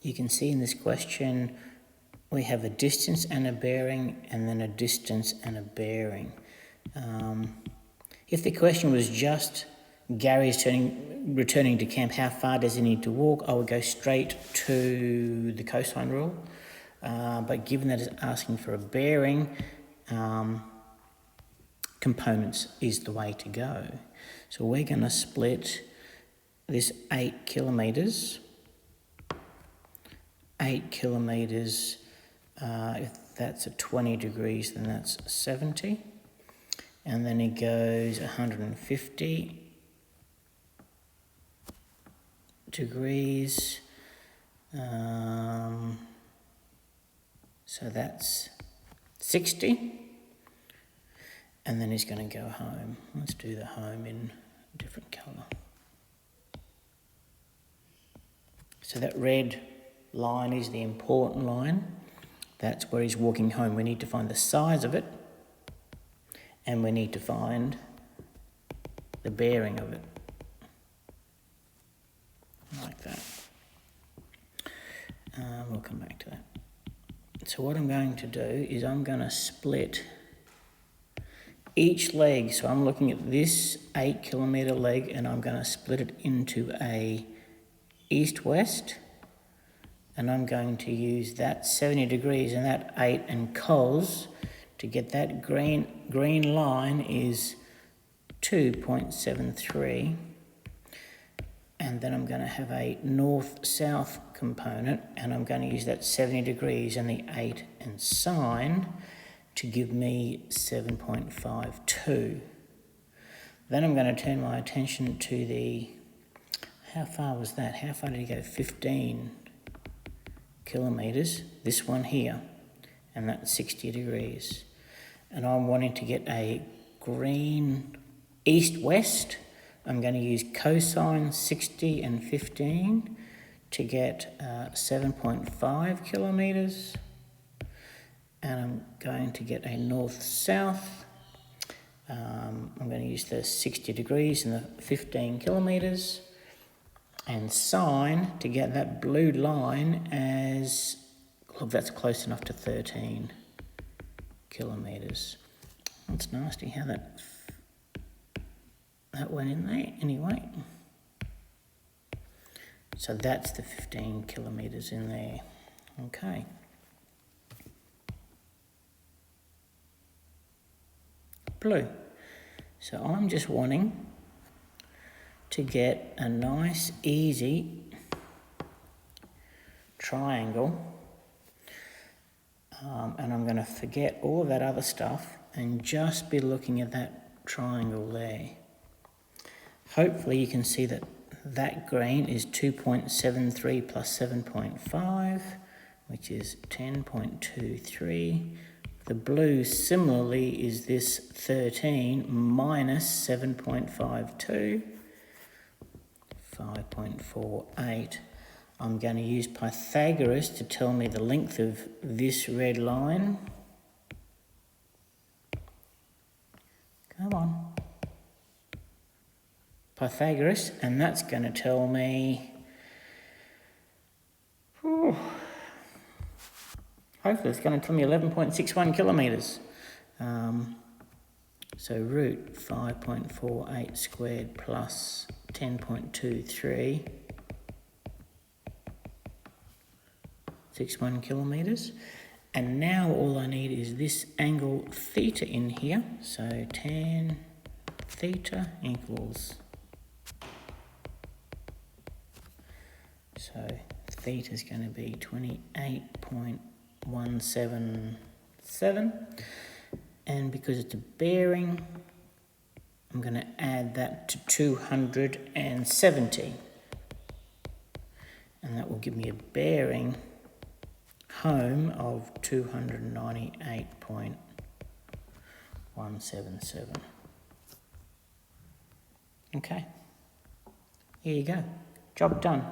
you can see in this question we have a distance and a bearing, and then a distance and a bearing. If the question was just Gary's returning to camp, how far does he need to walk, I would go straight to the cosine rule. But given that it's asking for a bearing, components is the way to go. So we're going to split this 8 kilometres. 8 kilometres, if that's at 20 degrees, then that's 70. And then it goes 150 degrees. So that's 60. And then he's going to go home. Let's do the home in a different colour. So that red line is the important line. That's where he's walking home. We need to find the size of it, and we need to find the bearing of it. Like that. We'll come back to that. So what I'm going to do is I'm going to split each leg. So I'm looking at this 8 kilometre leg, and I'm going to split it into a east-west, and I'm going to use that 70 degrees and that 8 and cos to get that green line is 2.73, and then I'm going to have a north-south component, and I'm going to use that 70 degrees and the 8 and sine to give me 7.52. Then I'm going to turn my attention to the, how far was that? How far did he go? 15 kilometres, this one here, and that's 60 degrees. And I'm wanting to get a green east-west. I'm going to use cosine 60 and 15 to get 7.5 kilometres. And I'm going to get a north-south. I'm going to use the 60 degrees and the 15 kilometres. And sine to get that blue line as, look, that's close enough to 13 kilometres. That's nasty how that went in there anyway. So that's the 15 kilometres in there. Okay. Blue. So I'm just wanting to get a nice, easy triangle. And I'm going to forget all of that other stuff and just be looking at that triangle there. Hopefully you can see that that green is 2.73 plus 7.5, which is 10.23. The blue similarly is this 13 minus 7.52. 5.48. I'm going to use Pythagoras to tell me the length of this red line. Come on. Pythagoras, and that's going to tell me, hopefully it's going to tell me 11.61 kilometres. So root 5.48 squared plus 10.23, 61 kilometres. And now all I need is this angle theta in here. So tan theta equals, so theta is going to be 28.177. And because it's a bearing, I'm going to add that to 270. And that will give me a bearing home of 298.177. Okay. Here you go. Job done.